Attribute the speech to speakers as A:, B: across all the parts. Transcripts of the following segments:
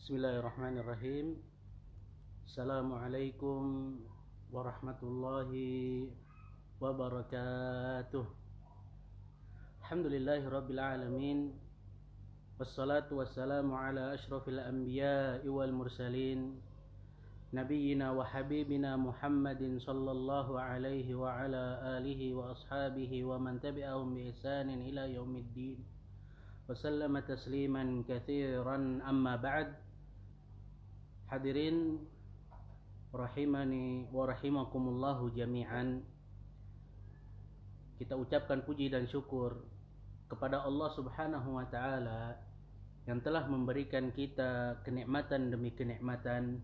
A: Bismillahirrahmanirrahim. Assalamualaikum warahmatullahi wabarakatuh. Alhamdulillahirabbil alamin. Wassalatu wassalamu ala asyrafil anbiya'i wal mursalin. Nabiyyina wa habibina Muhammadin sallallahu alaihi wa ala alihi wa ashabihi wa man tabi'ahum bi ihsanin ila yaumiddin. Wasallama tasliman katsiran amma ba'd. Hadirin rahimani wa rahimakumullahu jami'an. Kita ucapkan puji dan syukur kepada Allah Subhanahu wa taala yang telah memberikan kita kenikmatan demi kenikmatan.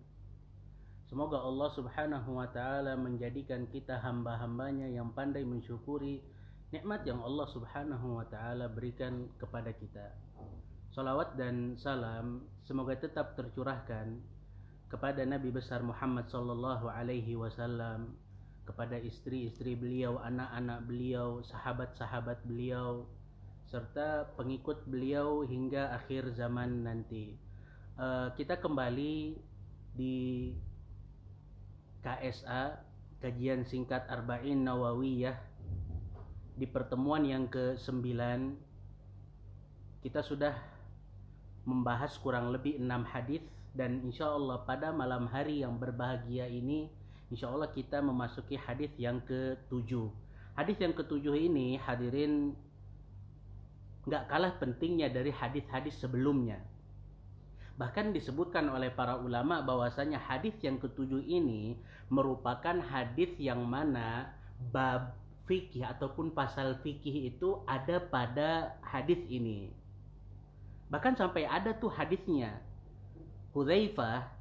A: Semoga Allah Subhanahu wa taala menjadikan kita hamba-hambanya yang pandai mensyukuri nikmat yang Allah Subhanahu wa taala berikan kepada kita. Salawat dan salam semoga tetap tercurahkan kepada Nabi besar Muhammad sallallahu alaihi wasallam, kepada istri-istri beliau, anak-anak beliau, sahabat-sahabat beliau, serta pengikut beliau hingga akhir zaman nanti. Kita kembali di KSA, kajian singkat Arba'in Nawawiyah. Di pertemuan yang ke-9 kita sudah membahas kurang lebih 6 hadis, dan insyaallah pada malam hari yang berbahagia ini insyaallah kita memasuki hadis yang ke-7. Hadis yang ke-7 ini, hadirin, gak kalah pentingnya dari hadis-hadis sebelumnya. Bahkan disebutkan oleh para ulama bahwasanya hadis yang ke-7 ini merupakan hadis yang mana bab fikih ataupun pasal fikih itu ada pada hadis ini. Bahkan sampai ada tuh hadisnya. Hudzaifah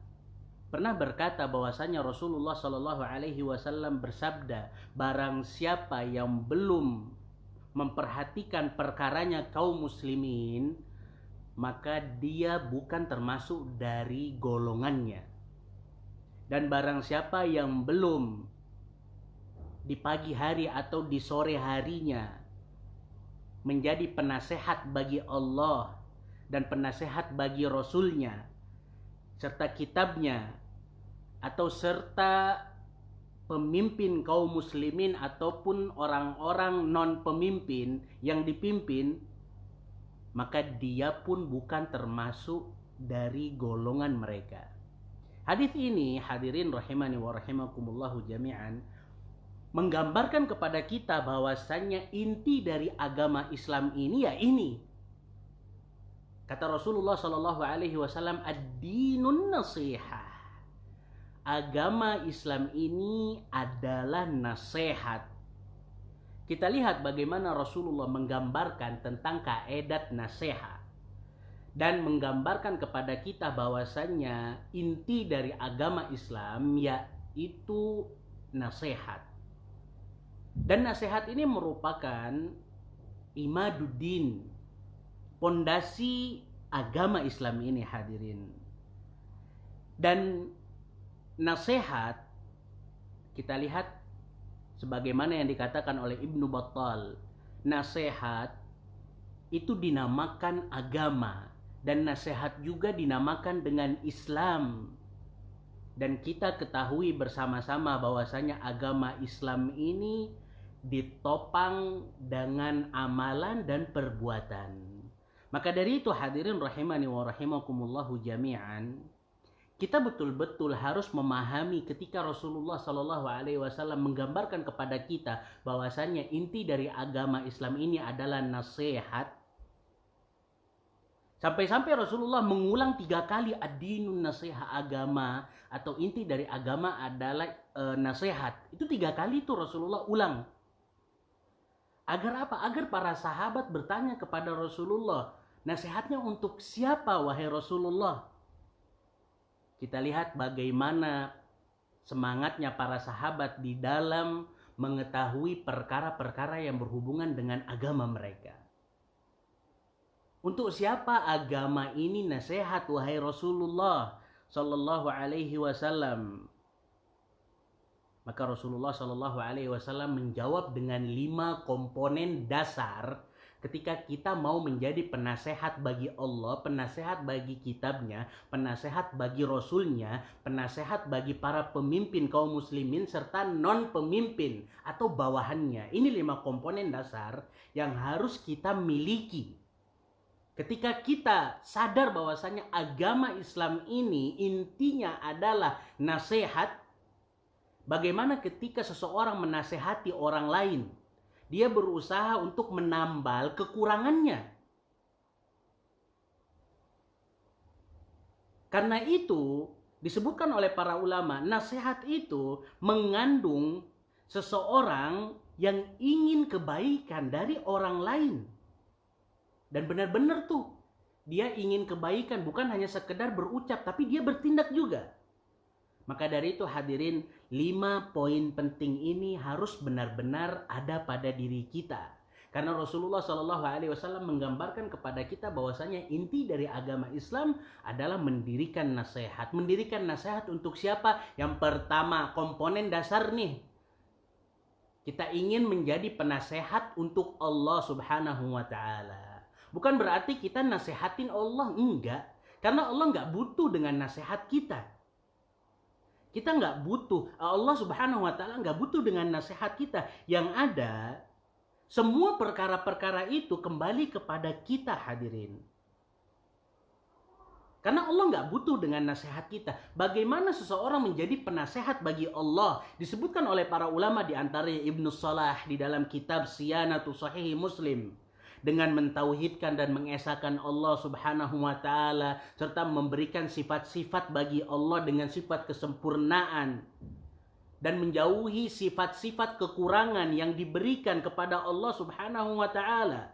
A: pernah berkata bahwasanya Rasulullah Shallallahu alaihi wasallam bersabda, barang siapa yang belum memperhatikan perkaranya kaum muslimin, maka dia bukan termasuk dari golongannya. Dan barang siapa yang belum di pagi hari atau di sore harinya menjadi penasehat bagi Allah dan penasehat bagi Rasulnya serta kitabnya, atau serta pemimpin kaum muslimin ataupun orang-orang non pemimpin yang dipimpin, maka dia pun bukan termasuk dari golongan mereka. Hadis ini, hadirin rahimani wa rahimakumullahu jami'an, menggambarkan kepada kita bahwasannya inti dari agama Islam ini ya ini. Kata Rasulullah Shallallahu alaihi wasallam, ad-dinun nasihah. Agama Islam ini adalah nasihat. Kita lihat bagaimana Rasulullah menggambarkan tentang kaedat nasihat dan menggambarkan kepada kita bahwasannya inti dari agama Islam yaitu nasihat. Dan nasihat ini merupakan imaduddin, pondasi agama Islam ini, hadirin. Dan nasihat kita lihat sebagaimana yang dikatakan oleh Ibnu Battal, nasihat itu dinamakan agama dan nasihat juga dinamakan dengan Islam. Dan kita ketahui bersama-sama bahwasanya agama Islam ini ditopang dengan amalan dan perbuatan. Maka dari itu, hadirin rahimani wa rahimakumullahu jami'an, kita betul-betul harus memahami ketika Rasulullah Shallallahu alaihi wasallam menggambarkan kepada kita bahwasanya inti dari agama Islam ini adalah nasihat. Sampai-sampai Rasulullah mengulang 3 kali ad-dinun nasihat, agama atau inti dari agama adalah nasihat. Itu 3 kali itu Rasulullah ulang. Agar apa? Agar para sahabat bertanya kepada Rasulullah, nasihatnya untuk siapa wahai Rasulullah? Kita lihat bagaimana semangatnya para sahabat di dalam mengetahui perkara-perkara yang berhubungan dengan agama mereka. Untuk siapa agama ini nasihat wahai Rasulullah sallallahu alaihi wasallam? Maka Rasulullah sallallahu alaihi wasallam menjawab dengan 5 komponen dasar Ketika kita mau menjadi penasehat bagi Allah, penasehat bagi kitabnya, penasehat bagi rasulnya, penasehat bagi para pemimpin kaum muslimin serta non pemimpin atau bawahannya. Ini 5 komponen dasar yang harus kita miliki. Ketika kita sadar bahwasanya agama Islam ini intinya adalah nasihat, bagaimana ketika seseorang menasehati orang lain, dia berusaha untuk menambal kekurangannya. Karena itu disebutkan oleh para ulama, nasihat itu mengandung seseorang yang ingin kebaikan dari orang lain. Dan benar-benar tuh, dia ingin kebaikan, bukan hanya sekedar berucap, tapi dia bertindak juga. Maka dari itu hadirin, 5 poin penting ini harus benar-benar ada pada diri kita. Karena Rasulullah SAW menggambarkan kepada kita bahwasanya inti dari agama Islam adalah mendirikan nasihat. Mendirikan nasihat untuk siapa? Yang pertama, komponen dasar nih. Kita ingin menjadi penasehat untuk Allah Subhanahu wa Ta'ala. Bukan berarti kita nasihatin Allah, enggak. Karena Allah enggak butuh dengan nasihat kita. Kita nggak butuh, Allah Subhanahu wa Ta'ala nggak butuh dengan nasihat kita. Yang ada, semua perkara-perkara itu kembali kepada kita hadirin. Karena Allah nggak butuh dengan nasihat kita. Bagaimana seseorang menjadi penasehat bagi Allah? Disebutkan oleh para ulama, di antaranya Ibnu Salah di dalam kitab Siyanatu Sahih Muslim. Dengan mentauhidkan dan mengesahkan Allah Subhanahu wa Ta'ala, serta memberikan sifat-sifat bagi Allah dengan sifat kesempurnaan, dan menjauhi sifat-sifat kekurangan yang diberikan kepada Allah Subhanahu wa Ta'ala.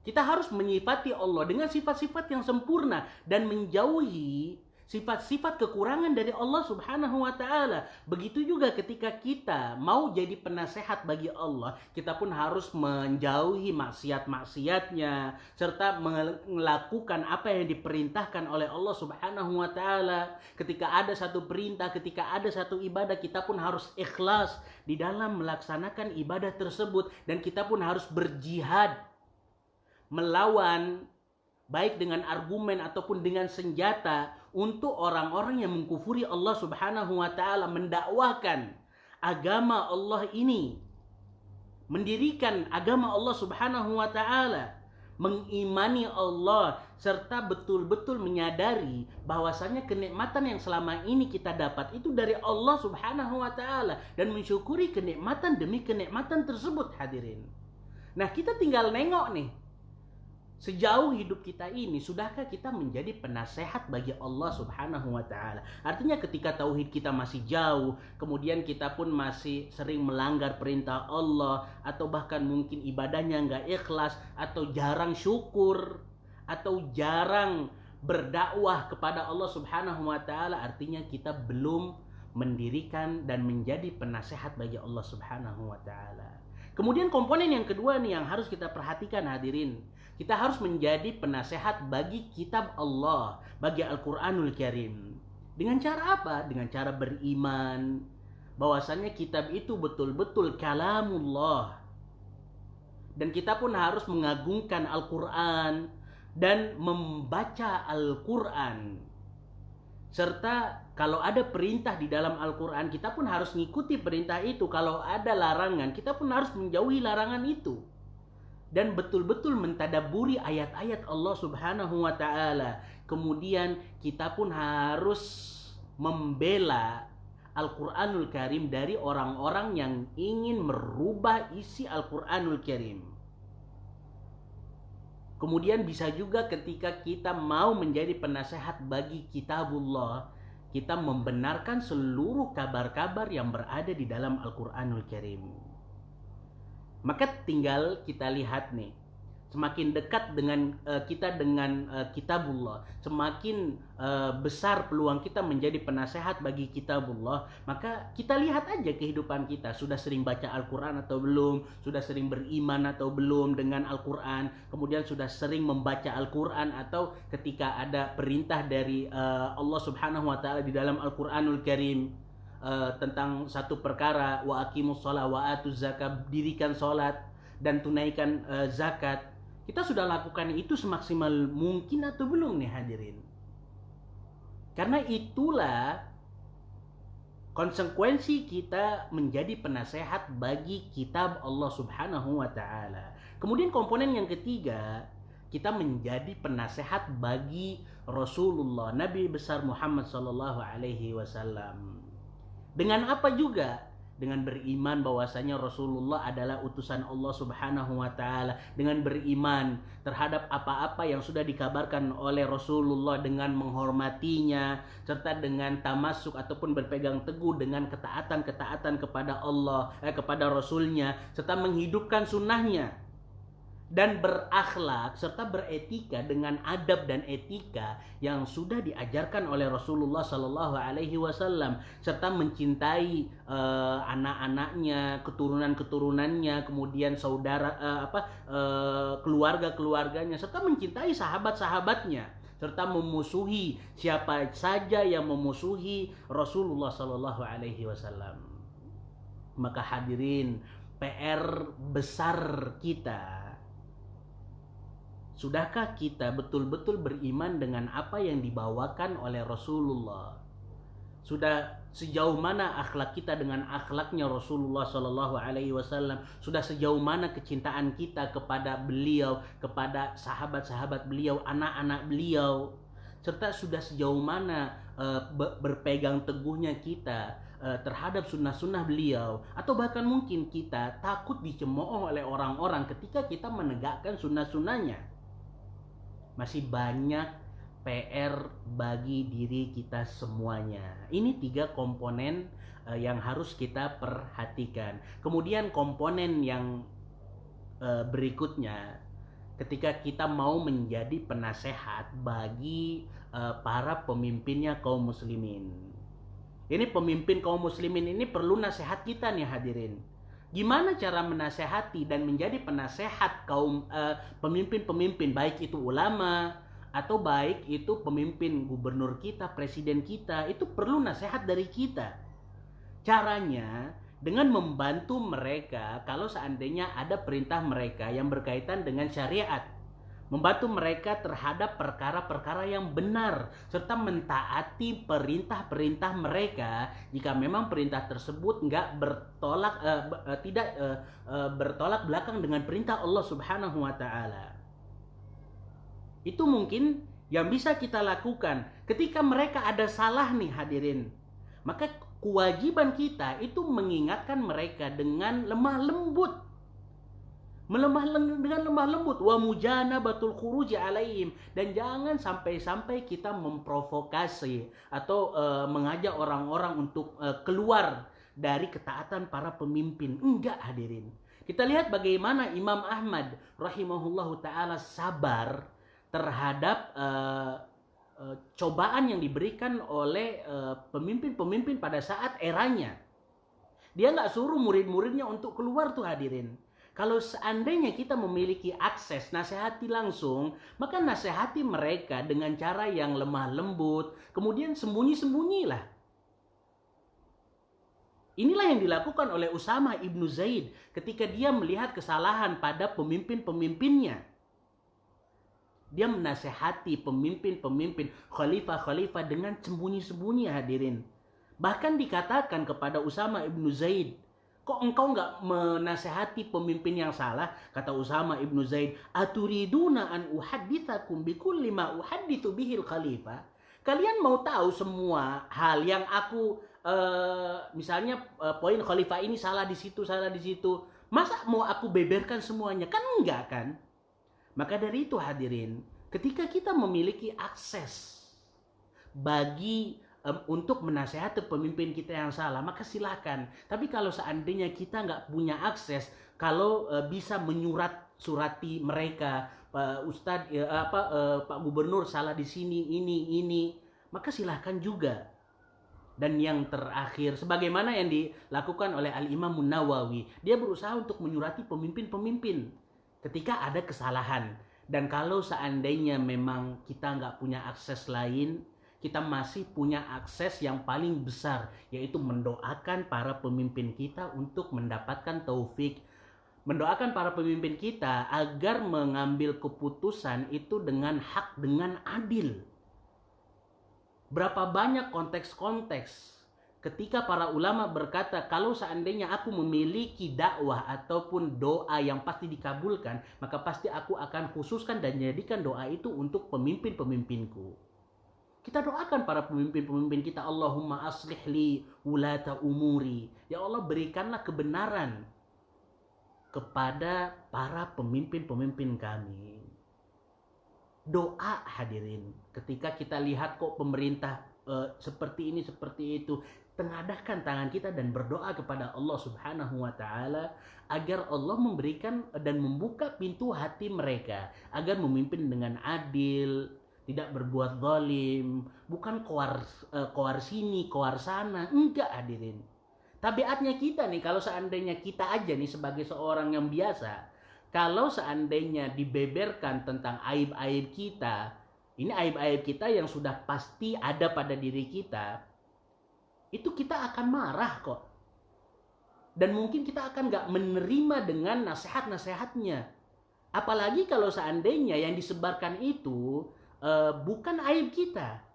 A: Kita harus menyifati Allah dengan sifat-sifat yang sempurna dan menjauhi sifat-sifat kekurangan dari Allah Subhanahu wa Ta'ala. Begitu juga ketika kita mau jadi penasehat bagi Allah, kita pun harus menjauhi maksiat-maksiatnya serta melakukan apa yang diperintahkan oleh Allah Subhanahu wa Ta'ala. Ketika ada satu perintah, ketika ada satu ibadah, kita pun harus ikhlas di dalam melaksanakan ibadah tersebut, dan kita pun harus berjihad melawan, baik dengan argumen ataupun dengan senjata, untuk orang-orang yang mengkufuri Allah Subhanahu wa Ta'ala, mendakwakan agama Allah ini, mendirikan agama Allah Subhanahu wa Ta'ala, mengimani Allah, serta betul-betul menyadari bahwasanya kenikmatan yang selama ini kita dapat itu dari Allah Subhanahu wa Ta'ala, dan mensyukuri kenikmatan demi kenikmatan tersebut hadirin. Nah, kita tinggal nengok nih, sejauh hidup kita ini, sudahkah kita menjadi penasehat bagi Allah Subhanahu wa Ta'ala? Artinya ketika tauhid kita masih jauh, kemudian kita pun masih sering melanggar perintah Allah, atau bahkan mungkin ibadahnya nggak ikhlas, atau jarang syukur, atau jarang berdakwah kepada Allah Subhanahu wa Ta'ala, artinya kita belum mendirikan dan menjadi penasehat bagi Allah Subhanahu wa Ta'ala. Kemudian komponen yang kedua nih yang harus kita perhatikan hadirin. Kita harus menjadi penasehat bagi kitab Allah, bagi Al-Quranul Karim. Dengan cara apa? Dengan cara beriman bahwasanya kitab itu betul-betul kalamullah. Dan kita pun harus mengagungkan Al-Quran dan membaca Al-Quran. Serta kalau ada perintah di dalam Al-Quran, kita pun harus mengikuti perintah itu. Kalau ada larangan, kita pun harus menjauhi larangan itu. Dan betul-betul mentadaburi ayat-ayat Allah Subhanahu wa Ta'ala. Kemudian kita pun harus membela Al-Quranul Karim dari orang-orang yang ingin merubah isi Al-Quranul Karim. Kemudian bisa juga ketika kita mau menjadi penasehat bagi kitabullah, kita membenarkan seluruh kabar-kabar yang berada di dalam Al-Quranul Karim. Maka tinggal kita lihat nih, semakin dekat dengan kita dengan kitabullah, semakin besar peluang kita menjadi penasehat bagi kitabullah. Maka kita lihat aja kehidupan kita, sudah sering baca Al-Quran atau belum, sudah sering beriman atau belum dengan Al-Quran, kemudian sudah sering membaca Al-Quran, atau ketika ada perintah dari Allah Subhanahu wa Ta'ala di dalam Al-Quranul Karim tentang satu perkara, wa aqimus shalah wa atuz zakat, dirikan salat, dan tunaikan zakat. Kita sudah lakukan itu semaksimal mungkin atau belum nih hadirin? Karena itulah konsekuensi kita menjadi penasehat bagi kitab Allah Subhanahu wa taala. Kemudian komponen yang ketiga, kita menjadi penasehat bagi Rasulullah Nabi besar Muhammad sallallahu alaihi wasallam. Dengan apa juga? Dengan beriman bahwasanya Rasulullah adalah utusan Allah Subhanahu wa taala, dengan beriman terhadap apa-apa yang sudah dikabarkan oleh Rasulullah, dengan menghormatinya serta dengan tamasuk ataupun berpegang teguh dengan ketaatan kepada Allah, kepada Rasulnya, serta menghidupkan sunnahnya, dan berakhlak serta beretika dengan adab dan etika yang sudah diajarkan oleh Rasulullah Sallallahu Alaihi Wasallam, serta mencintai anak-anaknya, keturunan-keturunannya, kemudian keluarga-keluarganya, serta mencintai sahabat-sahabatnya, serta memusuhi siapa saja yang memusuhi Rasulullah Sallallahu Alaihi Wasallam. Maka hadirin, PR besar kita, sudahkah kita betul-betul beriman dengan apa yang dibawakan oleh Rasulullah? Sudah sejauh mana akhlak kita dengan akhlaknya Rasulullah Sallallahu Alaihi Wasallam? Sudah sejauh mana kecintaan kita kepada beliau, kepada sahabat-sahabat beliau, anak-anak beliau? Serta sudah sejauh mana berpegang teguhnya kita terhadap sunnah-sunnah beliau? Atau bahkan mungkin kita takut dicemooh oleh orang-orang ketika kita menegakkan sunnah-sunnahnya? Masih banyak PR bagi diri kita semuanya. Ini 3 komponen yang harus kita perhatikan. Kemudian komponen yang berikutnya, ketika kita mau menjadi penasehat bagi para pemimpinnya kaum muslimin. Ini pemimpin kaum muslimin ini perlu nasihat kita nih hadirin. Gimana cara menasehati dan menjadi penasehat kaum pemimpin-pemimpin, baik itu ulama atau baik itu pemimpin gubernur kita, presiden kita, itu perlu nasihat dari kita. Caranya dengan membantu mereka kalau seandainya ada perintah mereka yang berkaitan dengan syariat, membantu mereka terhadap perkara-perkara yang benar, serta mentaati perintah-perintah mereka jika memang perintah tersebut tidak bertolak belakang dengan perintah Allah Subhanahu wa taala. Itu mungkin yang bisa kita lakukan. Ketika mereka ada salah nih hadirin, maka kewajiban kita itu mengingatkan mereka dengan lemah lembut, dengan lemah lembut, wa mujanabatul khuruji alaihim, dan jangan sampai kita memprovokasi atau mengajak orang-orang untuk keluar dari ketaatan para pemimpin. Enggak hadirin. Kita lihat bagaimana Imam Ahmad rahimahullahu taala sabar terhadap cobaan yang diberikan oleh pemimpin-pemimpin pada saat eranya. Dia nggak suruh murid-muridnya untuk keluar tuh hadirin. Kalau seandainya kita memiliki akses nasihati langsung, maka nasihati mereka dengan cara yang lemah lembut, kemudian sembunyi-sembunyilah. Inilah yang dilakukan oleh Usama ibnu Zaid ketika dia melihat kesalahan pada pemimpin-pemimpinnya. Dia menasihati pemimpin-pemimpin, khalifah-khalifah dengan sembunyi-sembunyi hadirin. Bahkan dikatakan kepada Usama ibnu Zaid, kok engkau nggak menasehati pemimpin yang salah? Kata Usama ibnu Zaid, aturiduna an uhaditsakum bikulli ma uhaditsu bihil khalifah? Kalian mau tahu semua hal yang aku misalnya poin khalifah ini salah di situ, masa mau aku beberkan semuanya? Kan enggak kan? Maka dari itu hadirin, ketika kita memiliki akses bagi untuk menasehati pemimpin kita yang salah, maka silakan. Tapi kalau seandainya kita nggak punya akses, kalau bisa surati mereka, Ustadz, Pak Gubernur salah di sini, ini, maka silahkan juga. Dan yang terakhir, sebagaimana yang dilakukan oleh Al-Imam Nawawi, dia berusaha untuk menyurati pemimpin-pemimpin ketika ada kesalahan. Dan kalau seandainya memang kita nggak punya akses lain, kita masih punya akses yang paling besar, yaitu mendoakan para pemimpin kita untuk mendapatkan taufik, mendoakan para pemimpin kita agar mengambil keputusan itu dengan hak, dengan adil. Berapa banyak konteks-konteks ketika para ulama berkata, kalau seandainya aku memiliki dakwah ataupun doa yang pasti dikabulkan, maka pasti aku akan khususkan dan jadikan doa itu untuk pemimpin-pemimpinku. Kita doakan para pemimpin-pemimpin kita, Allahumma aslih li wulata umuri. Ya Allah, berikanlah kebenaran kepada para pemimpin-pemimpin kami. Doa, hadirin, ketika kita lihat kok pemerintah seperti ini, seperti itu, tengadahkan tangan kita dan berdoa kepada Allah Subhanahu wa Ta'ala agar Allah memberikan dan membuka pintu hati mereka agar memimpin dengan adil, tidak berbuat zalim, bukan koar sini, koar sana. Enggak, hadirin. Tabiatnya kita nih, kalau seandainya kita aja nih sebagai seorang yang biasa, kalau seandainya dibeberkan tentang aib-aib kita, ini aib-aib kita yang sudah pasti ada pada diri kita, itu kita akan marah kok. Dan mungkin kita akan gak menerima dengan nasihat-nasihatnya. Apalagi kalau seandainya yang disebarkan itu bukan aib kita.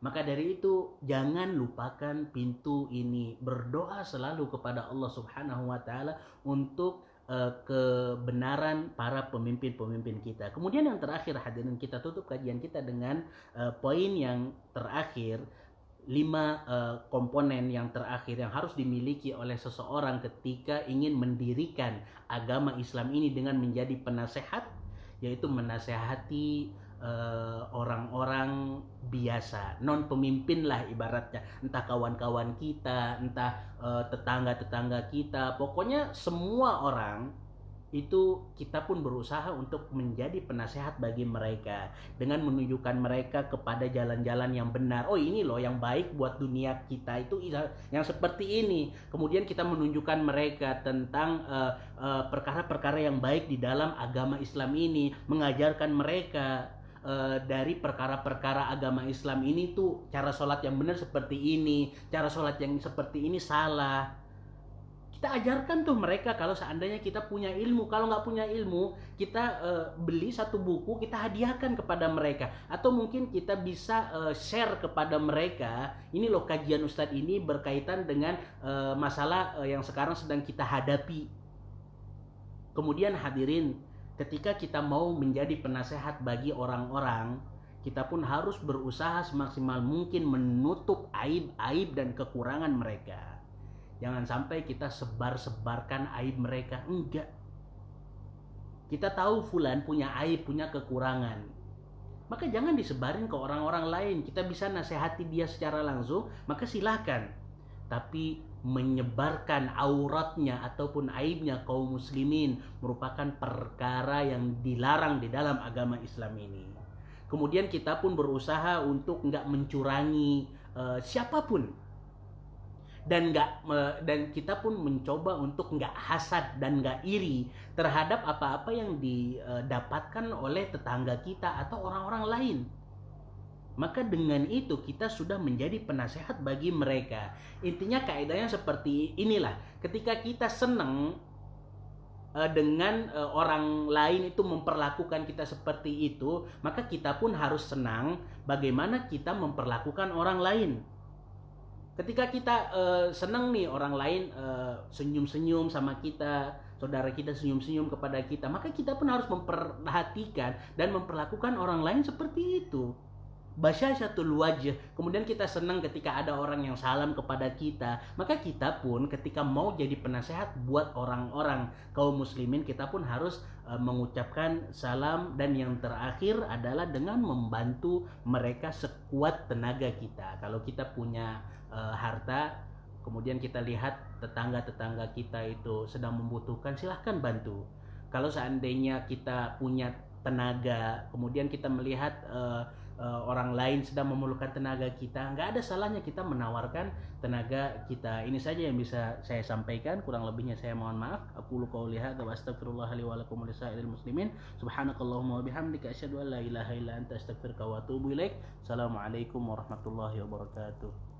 A: Maka dari itu jangan lupakan pintu ini. Berdoa selalu kepada Allah Subhanahu wa Ta'ala untuk kebenaran para pemimpin-pemimpin kita. Kemudian yang terakhir, hadirin, kita tutup kajian kita dengan poin yang terakhir, 5 komponen yang terakhir yang harus dimiliki oleh seseorang ketika ingin mendirikan agama Islam ini dengan menjadi penasehat, yaitu menasehati orang-orang biasa, non pemimpin lah ibaratnya, entah kawan-kawan kita, entah tetangga-tetangga kita, pokoknya semua orang itu kita pun berusaha untuk menjadi penasehat bagi mereka dengan menunjukkan mereka kepada jalan-jalan yang benar. Oh, ini loh yang baik buat dunia kita, itu yang seperti ini. Kemudian kita menunjukkan mereka tentang perkara-perkara yang baik di dalam agama Islam ini, mengajarkan mereka dari perkara-perkara agama Islam ini tuh cara sholat yang benar seperti ini, cara sholat yang seperti ini salah. Kita ajarkan tuh mereka. Kalau seandainya kita punya ilmu, kalau nggak punya ilmu, kita beli satu buku, kita hadiahkan kepada mereka, atau mungkin kita bisa share kepada mereka, ini loh kajian Ustadz ini berkaitan dengan masalah yang sekarang sedang kita hadapi. Kemudian hadirin, ketika kita mau menjadi penasehat bagi orang-orang, kita pun harus berusaha semaksimal mungkin menutup aib-aib dan kekurangan mereka. Jangan sampai kita sebar-sebarkan aib mereka. Enggak. Kita tahu fulan punya aib, punya kekurangan, maka jangan disebarin ke orang-orang lain. Kita bisa nasihati dia secara langsung, maka silakan. Tapi menyebarkan auratnya ataupun aibnya kaum muslimin merupakan perkara yang dilarang di dalam agama Islam ini. Kemudian kita pun berusaha untuk enggak mencurangi siapapun. Dan kita pun mencoba untuk nggak hasad dan nggak iri terhadap apa-apa yang didapatkan oleh tetangga kita atau orang-orang lain. Maka dengan itu kita sudah menjadi penasehat bagi mereka. Intinya kaidahnya seperti inilah. Ketika kita senang dengan orang lain itu memperlakukan kita seperti itu, maka kita pun harus senang bagaimana kita memperlakukan orang lain. Ketika kita senang nih orang lain senyum-senyum sama kita, saudara kita senyum-senyum kepada kita, maka kita pun harus memperhatikan dan memperlakukan orang lain seperti itu. Basyasyatul wajh. Kemudian kita senang ketika ada orang yang salam kepada kita, maka kita pun ketika mau jadi penasehat buat orang-orang kaum muslimin, kita pun harus mengucapkan salam. Dan yang terakhir adalah dengan membantu mereka sekuat tenaga kita. Kalau kita punya harta, kemudian kita lihat tetangga-tetangga kita itu sedang membutuhkan, silahkan bantu. Kalau seandainya kita punya tenaga, kemudian kita melihat orang lain sedang memerlukan tenaga kita, nggak ada salahnya kita menawarkan tenaga kita. Ini saja yang bisa saya sampaikan, kurang lebihnya saya mohon maaf. Aku qouli hadza wa astaghfirullah li wa lakum wa lisa'iril muslimin. Subhanakallahumma wa bihamdika asyhadu an la ilaha illa anta astaghfiruka wa atubu ilaik. Assalamualaikum warahmatullahi wabarakatuh.